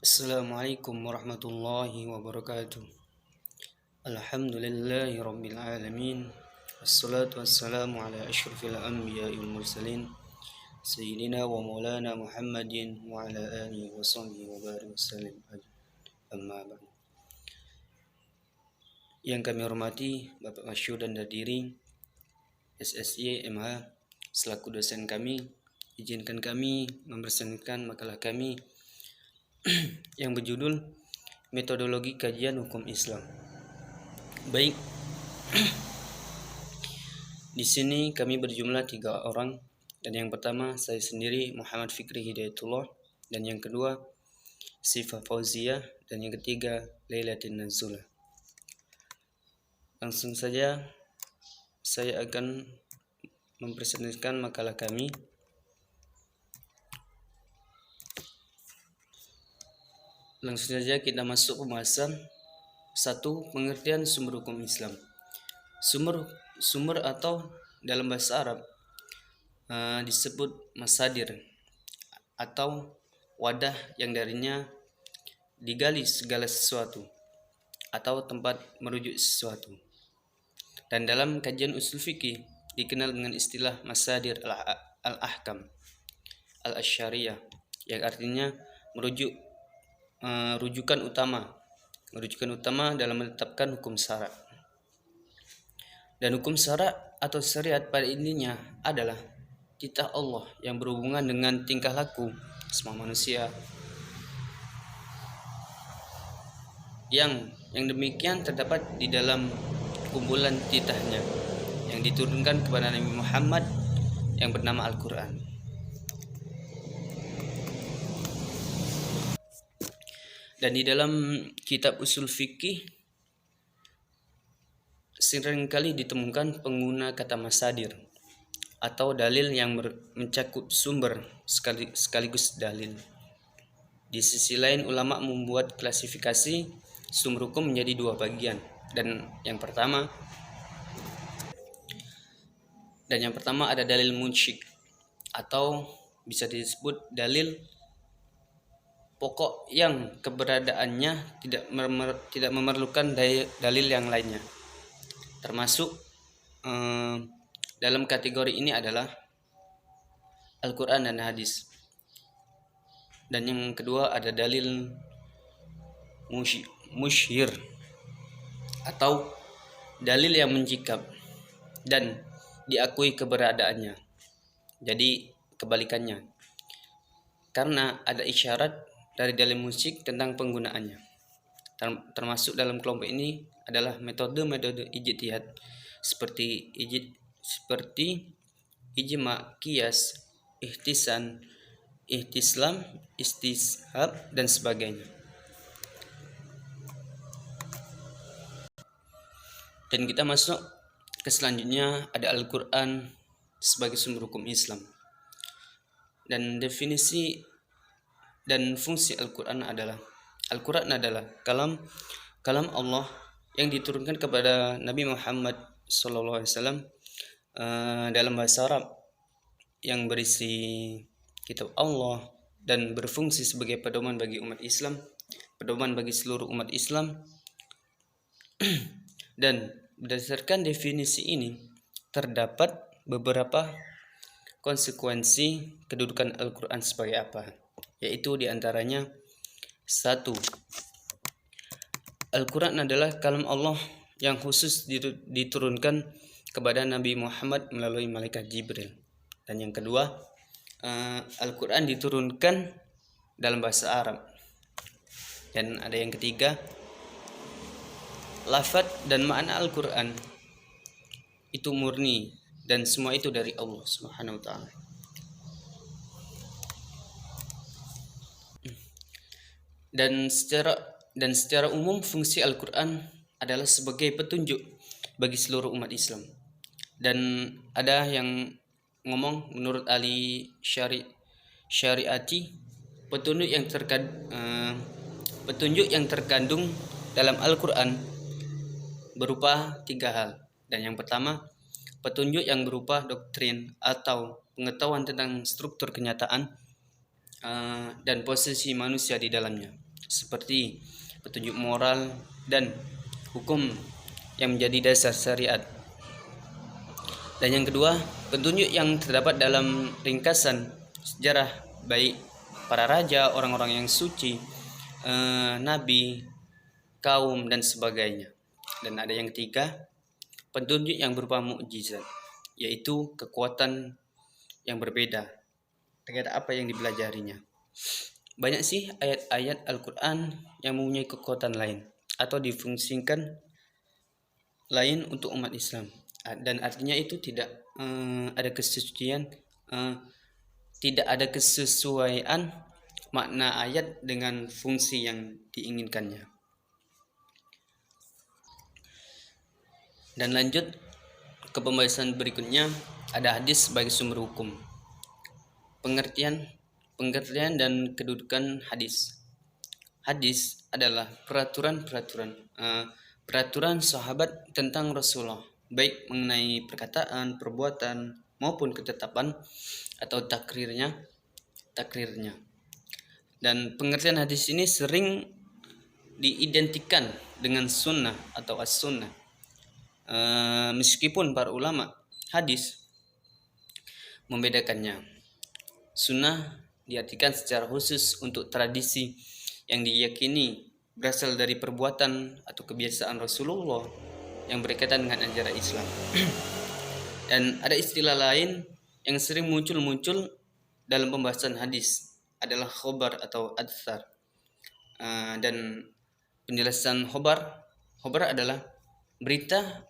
Assalamualaikum warahmatullahi wabarakatuh. Alhamdulillahi rabbil alamin. Wassalatu wassalamu ala asyrafil anbiya'i wal mursalin Sayyidina wa maulana Muhammadin wa ala alihi wa sahbihi wa barik wasallim. Amma ba'du. Yang kami hormati Bapak Masyur dan Dadiri SSY MH selaku dosen kami, izinkan kami mempresentasikan makalah kami yang berjudul Metodologi Kajian Hukum Islam. Baik, di sini kami berjumlah 3 orang, dan yang pertama saya sendiri Muhammad Fikri Hidayatullah, dan yang kedua Sifah Fauzia, dan yang ketiga Lailatin Nazula. Langsung saja saya akan mempresentasikan makalah kami. Langsung saja kita masuk pembahasan. 1. Pengertian sumber hukum Islam. Sumber atau dalam bahasa Arab disebut masadir atau wadah yang darinya digali segala sesuatu atau tempat merujuk sesuatu. Dan dalam kajian usul fikih dikenal dengan istilah masadir al-ahkam al-asyariyah, yang artinya rujukan utama dalam menetapkan hukum syarak. Dan hukum syarak atau syariat pada intinya adalah titah Allah yang berhubungan dengan tingkah laku semua manusia, yang demikian terdapat di dalam kumpulan titahnya yang diturunkan kepada Nabi Muhammad yang bernama Al-Quran. Dan di dalam kitab usul fikih seringkali ditemukan pengguna kata masadir atau dalil yang mencakup sumber sekaligus dalil. Di sisi lain, ulama membuat klasifikasi sumber hukum menjadi 2 bagian. Dan yang pertama ada dalil munsyik, atau bisa disebut dalil pokok yang keberadaannya tidak memerlukan dalil yang lainnya. Termasuk dalam kategori ini adalah Al-Quran dan hadis. Dan yang kedua ada dalil musyhir atau dalil yang mencikap dan diakui keberadaannya. Jadi kebalikannya, karena ada isyarat dari dalil musyrik tentang penggunaannya. Termasuk dalam kelompok ini adalah metode ijtihad seperti ijma, qiyas, ihtisan, ihtislam, istishab, dan sebagainya. Dan kita masuk ke selanjutnya, ada Al-Quran sebagai sumber hukum Islam. Dan definisi dan fungsi Al-Quran adalah kalam Allah yang diturunkan kepada Nabi Muhammad SAW dalam bahasa Arab, yang berisi kitab Allah dan berfungsi sebagai pedoman bagi umat Islam, pedoman bagi seluruh umat Islam. Dan berdasarkan definisi ini terdapat beberapa konsekuensi kedudukan Al-Quran sebagai apa, yaitu diantaranya 1. Al-Quran adalah kalam Allah yang khusus diturunkan kepada Nabi Muhammad melalui malaikat Jibril. Dan yang kedua, Al-Quran diturunkan dalam bahasa Arab. Dan ada yang ketiga, lafaz dan makna Al-Quran itu murni dan semua itu dari Allah Subhanahu wa taala. Dan secara umum fungsi Al-Quran adalah sebagai petunjuk bagi seluruh umat Islam. Dan ada yang ngomong, menurut ahli syariati, petunjuk yang terkandung dalam Al-Quran berupa 3 hal. Dan yang pertama, petunjuk yang berupa doktrin atau pengetahuan tentang struktur kenyataan dan posisi manusia di dalamnya. seperti petunjuk moral dan hukum yang menjadi dasar syariat. Dan yang kedua, petunjuk yang terdapat dalam ringkasan sejarah baik para raja, orang-orang yang suci, nabi, kaum dan sebagainya. Dan ada yang ketiga, petunjuk yang berupa mukjizat, yaitu kekuatan yang berbeda terhadap apa yang dipelajarinya. Banyak sih ayat-ayat Al-Quran yang mempunyai kekuatan lain atau difungsikan lain untuk umat Islam, dan artinya itu tidak ada kesucian, tidak ada kesesuaian makna ayat dengan fungsi yang diinginkannya. Dan lanjut ke pembahasan berikutnya, ada hadis sebagai sumber hukum. Pengertian dan kedudukan hadis. Hadis adalah peraturan sahabat tentang Rasulullah, baik mengenai perkataan, perbuatan maupun ketetapan atau takrirnya. Dan pengertian hadis ini sering diidentikan dengan sunnah atau as-sunnah. Meskipun para ulama hadis membedakannya. Sunnah diartikan secara khusus untuk tradisi yang diyakini berasal dari perbuatan atau kebiasaan Rasulullah yang berkaitan dengan ajaran Islam. Dan ada istilah lain yang sering muncul dalam pembahasan hadis adalah khobar atau athar. Dan penjelasan khobar adalah berita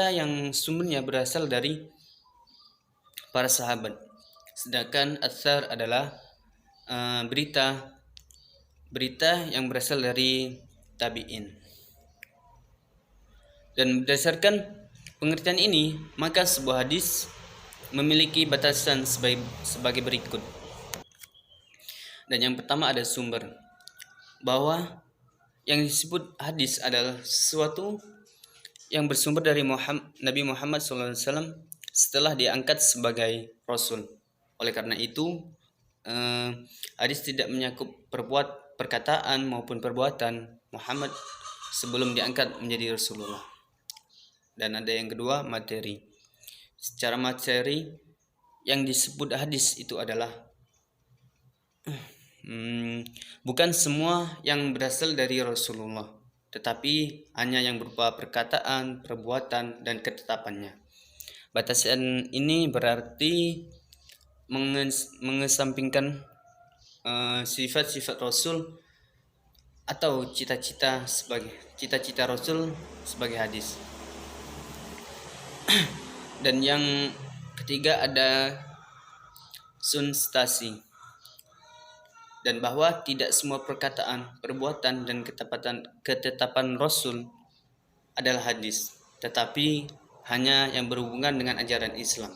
yang sumbernya berasal dari para sahabat. Sedangkan athar adalah berita yang berasal dari tabi'in. Dan berdasarkan pengertian ini, maka sebuah hadis memiliki batasan sebagai berikut. Dan yang pertama ada sumber, bahwa yang disebut hadis adalah sesuatu yang bersumber dari Nabi Muhammad SAW setelah diangkat sebagai Rasul. Oleh karena itu, hadis tidak menyakup perkataan maupun perbuatan Muhammad sebelum diangkat menjadi Rasulullah. Dan ada yang kedua, materi. Secara materi, yang disebut hadis itu adalah bukan semua yang berasal dari Rasulullah, tetapi hanya yang berupa perkataan, perbuatan, dan ketetapannya. Batasan ini berarti mengesampingkan sifat-sifat Rasul atau cita-cita Rasul sebagai hadis. Dan yang ketiga ada sunstasi, dan bahwa tidak semua perkataan, perbuatan, dan ketetapan Rasul adalah hadis, tetapi hanya yang berhubungan dengan ajaran Islam.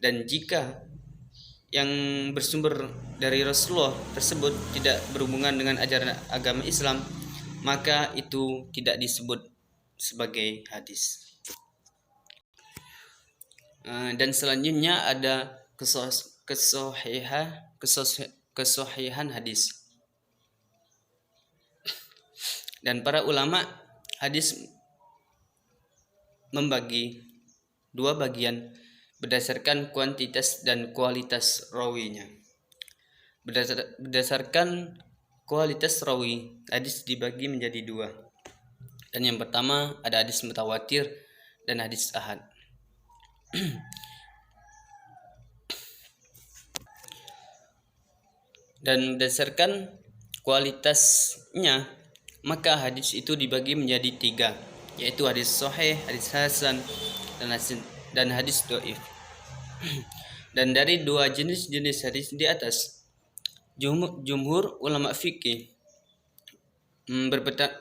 Dan jika yang bersumber dari Rasulullah tersebut tidak berhubungan dengan ajaran agama Islam, maka itu tidak disebut sebagai hadis. Dan selanjutnya ada kesohihan hadis. Dan para ulama hadis membagi dua bagian berdasarkan kuantitas dan kualitas rawinya. Berdasarkan kualitas rawi, hadis dibagi menjadi dua. Dan yang pertama ada hadis mutawatir dan hadis ahad. Dan berdasarkan kualitasnya, maka hadis itu dibagi menjadi tiga, yaitu hadis sahih, hadis hasan, dan hadis dhaif. Dan dari dua jenis hadis di atas, jumhur ulama fikih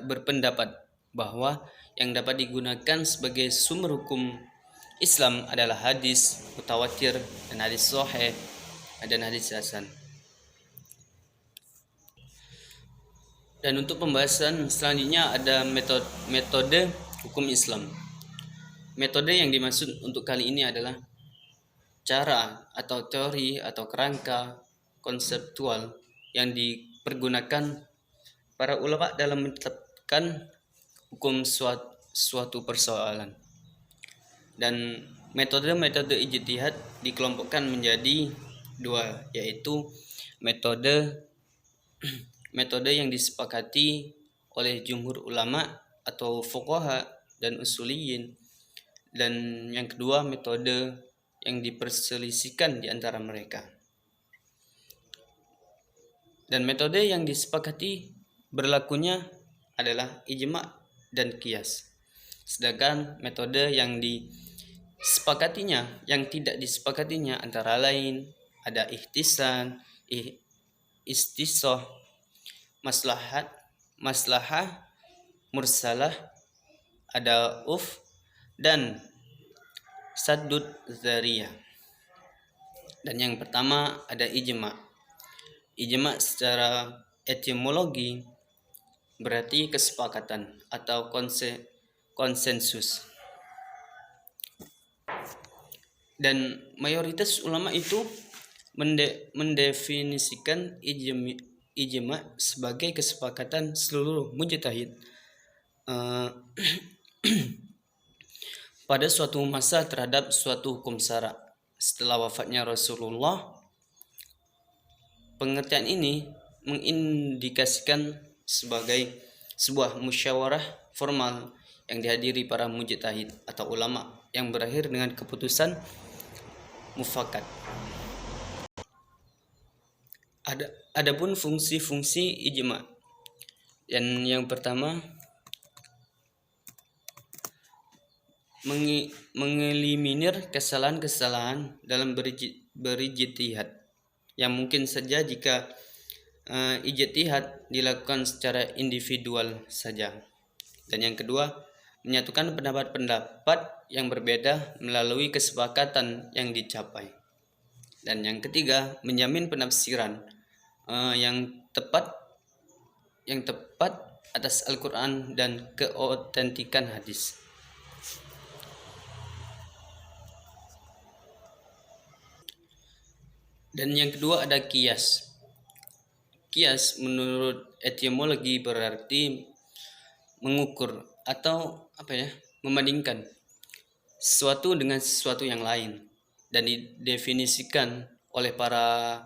berpendapat bahwa yang dapat digunakan sebagai sumber hukum Islam adalah hadis mutawatir dan hadis sahih dan hadis hasan. Dan untuk pembahasan selanjutnya ada metode hukum Islam. Metode yang dimaksud untuk kali ini adalah cara atau teori atau kerangka konseptual yang dipergunakan para ulama dalam menetapkan hukum suatu persoalan. Dan metode-metode ijtihad dikelompokkan menjadi dua, yaitu metode yang disepakati oleh jumhur ulama atau fuqaha dan usuliyin, dan yang kedua metode yang diperselisihkan di antara mereka. Dan metode yang disepakati berlakunya adalah ijma dan qiyas. Sedangkan metode yang yang tidak disepakatinya antara lain ada ihtisan, istisah, maslahah mursalah, ada dan saddud dzariyah. Dan yang pertama ada ijma. Ijma secara etimologi berarti kesepakatan atau konsensus. Dan mayoritas ulama itu mendefinisikan ijma sebagai kesepakatan seluruh mujtahid pada suatu masa terhadap suatu hukum syara. Setelah wafatnya Rasulullah, pengertian ini mengindikasikan sebagai sebuah musyawarah formal yang dihadiri para mujtahid atau ulama yang berakhir dengan keputusan mufakat. Adapun fungsi-fungsi ijma. Yang pertama, mengeliminir kesalahan-kesalahan dalam berijtihad yang mungkin saja jika ijtihad dilakukan secara individual saja. Dan yang kedua, menyatukan pendapat-pendapat yang berbeda melalui kesepakatan yang dicapai. Dan yang ketiga, menjamin penafsiran yang tepat atas Al-Quran dan keotentikan hadis. Dan yang kedua ada qiyas. Qiyas menurut etimologi berarti mengukur atau membandingkan sesuatu dengan sesuatu yang lain, dan didefinisikan oleh para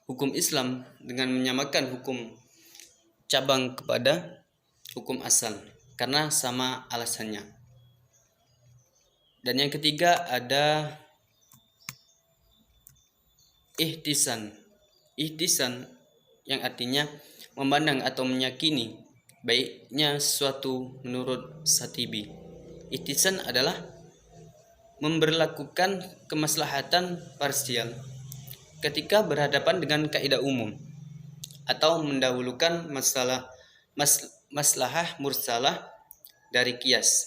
hukum Islam dengan menyamakan hukum cabang kepada hukum asal karena sama alasannya. Dan yang ketiga ada ihtisan. Ihtisan yang artinya memandang atau meyakini baiknya sesuatu menurut Satibi. Ihtisan adalah memberlakukan kemaslahatan parsial ketika berhadapan dengan kaidah umum atau mendahulukan maslahah mursalah dari qiyas.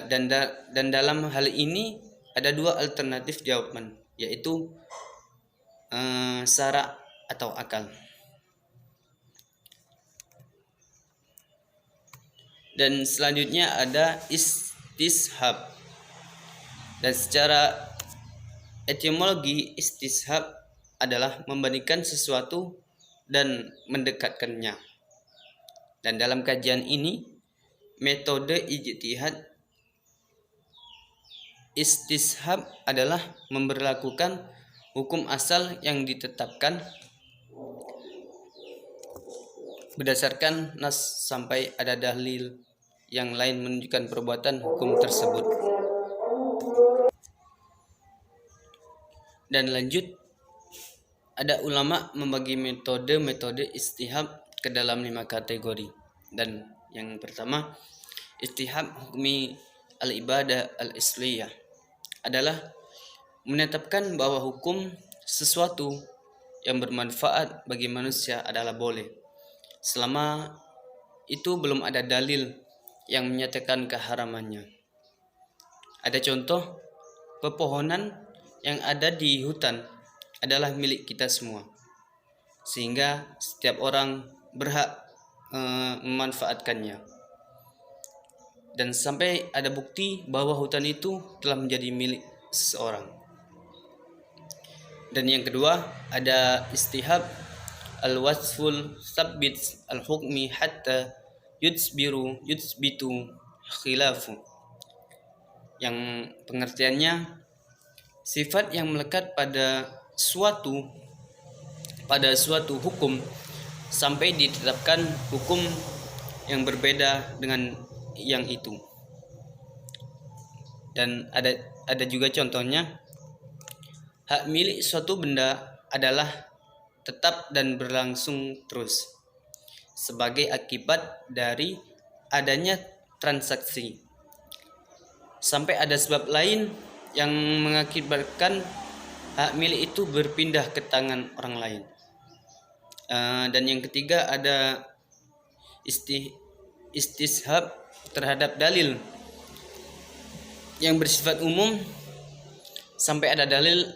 Dan dalam hal ini ada dua alternatif jawaban, yaitu syara atau akal. Dan selanjutnya ada istishab. Dan secara etimologi istishab adalah membandingkan sesuatu dan mendekatkannya. Dan dalam kajian ini, metode ijtihad istishab adalah memberlakukan hukum asal yang ditetapkan berdasarkan nas sampai ada dalil yang lain menunjukkan perbuatan hukum tersebut. Dan lanjut, ada ulama membagi metode istihab ke dalam 5 kategori. Dan yang pertama, istihab hukmi al-ibadah al-isliyah adalah menetapkan bahwa hukum sesuatu yang bermanfaat bagi manusia adalah boleh, selama itu belum ada dalil yang menyatakan keharamannya. Ada contoh, pepohonan yang ada di hutan adalah milik kita semua, sehingga setiap orang berhak memanfaatkannya. Dan sampai ada bukti bahwa hutan itu telah menjadi milik seseorang. Dan yang kedua ada istihab al-wasful sabit al-hukmi hatta yutsbitu khilafu, yang pengertiannya sifat yang melekat pada suatu hukum sampai ditetapkan hukum yang berbeda dengan yang itu. Dan ada juga contohnya, hak milik suatu benda adalah tetap dan berlangsung terus sebagai akibat dari adanya transaksi sampai ada sebab lain yang mengakibatkan hak milik itu berpindah ke tangan orang lain. Dan yang ketiga ada istishab terhadap dalil yang bersifat umum sampai ada dalil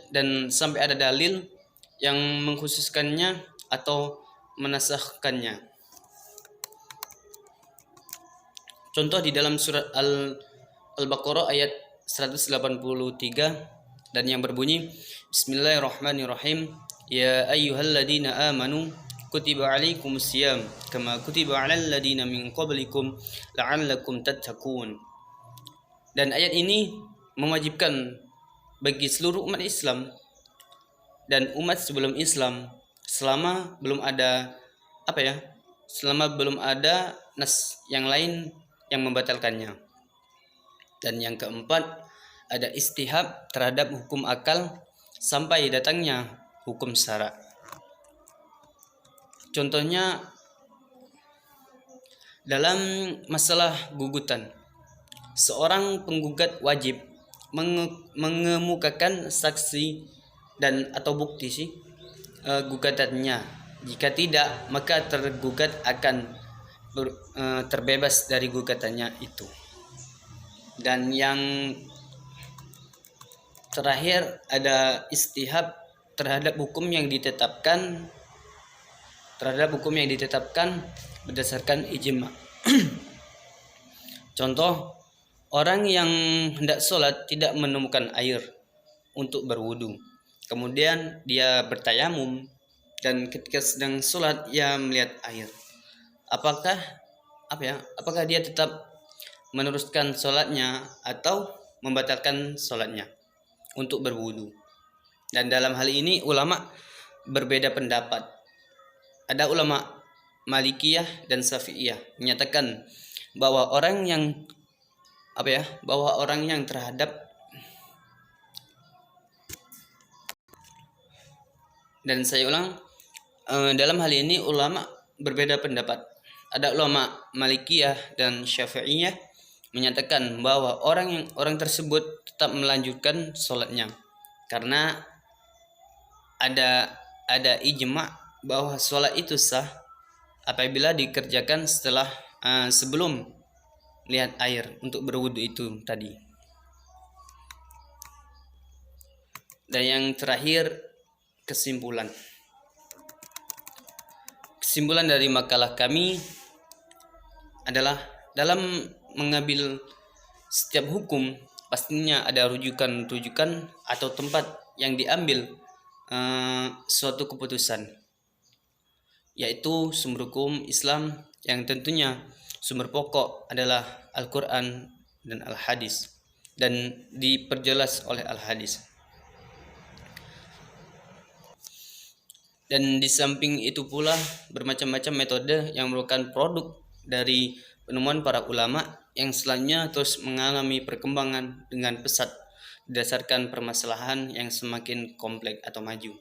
yang mengkhususkannya atau menasahkannya. Contoh di dalam surat Al-Baqarah ayat 183 dan yang berbunyi Bismillahirrahmanirrahim, ya ayyuhalladzina amanu kutiba alaikumusiyam kama kutiba alal ladzina min qablikum la'allakum tattaqun. Dan ayat ini mewajibkan bagi seluruh umat Islam dan umat sebelum Islam selama belum ada nas yang lain yang membatalkannya. Dan yang keempat ada istihab terhadap hukum akal sampai datangnya hukum syara. Contohnya dalam masalah gugutan, seorang penggugat wajib mengemukakan saksi dan atau bukti gugatannya. Jika tidak, maka tergugat akan terbebas dari gugatannya itu. Dan yang terakhir ada istihab terhadap hukum yang ditetapkan berdasarkan ijma. Contoh, orang yang hendak sholat tidak menemukan air untuk berwudu, kemudian dia bertayamum dan ketika sedang sholat ia melihat air. Apakah dia tetap meneruskan sholatnya atau membatalkan sholatnya untuk berwudu? Dan dalam hal ini ulama berbeda pendapat. Ada ulama Malikiyah dan Syafi'iyah menyatakan bahwa orang yang terhadap, dan saya ulang, dalam hal ini ulama berbeda pendapat. Ada ulama Malikiyah dan Syafi'iyah menyatakan bahwa orang tersebut tetap melanjutkan sholatnya karena ada ijma bahwa sholat itu sah apabila dikerjakan sebelum lihat air untuk berwudu itu tadi. Dan yang terakhir kesimpulan dari makalah kami adalah dalam mengambil setiap hukum pastinya ada rujukan atau tempat yang diambil suatu keputusan, yaitu sumber hukum Islam yang tentunya sumber pokok adalah Al-Quran dan Al-Hadis, dan diperjelas oleh Al-Hadis. Dan di samping itu pula bermacam-macam metode yang merupakan produk dari penemuan para ulama yang selanjutnya terus mengalami perkembangan dengan pesat berdasarkan permasalahan yang semakin kompleks atau maju.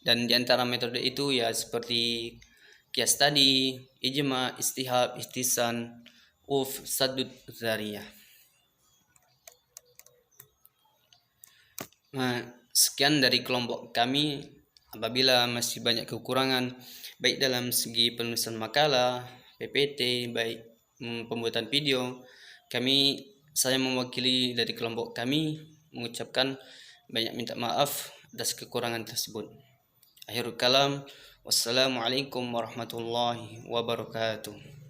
Dan di antara metode itu ya seperti qiyas tadi, ijma, istihab, ihtisan, sadud, zariyah. Nah, sekian dari kelompok kami. Apabila masih banyak kekurangan baik dalam segi penulisan makalah, PPT, baik pembuatan video, saya mewakili dari kelompok kami mengucapkan banyak minta maaf atas kekurangan tersebut. Akhirul kalam, wassalamualaikum warahmatullahi wabarakatuh.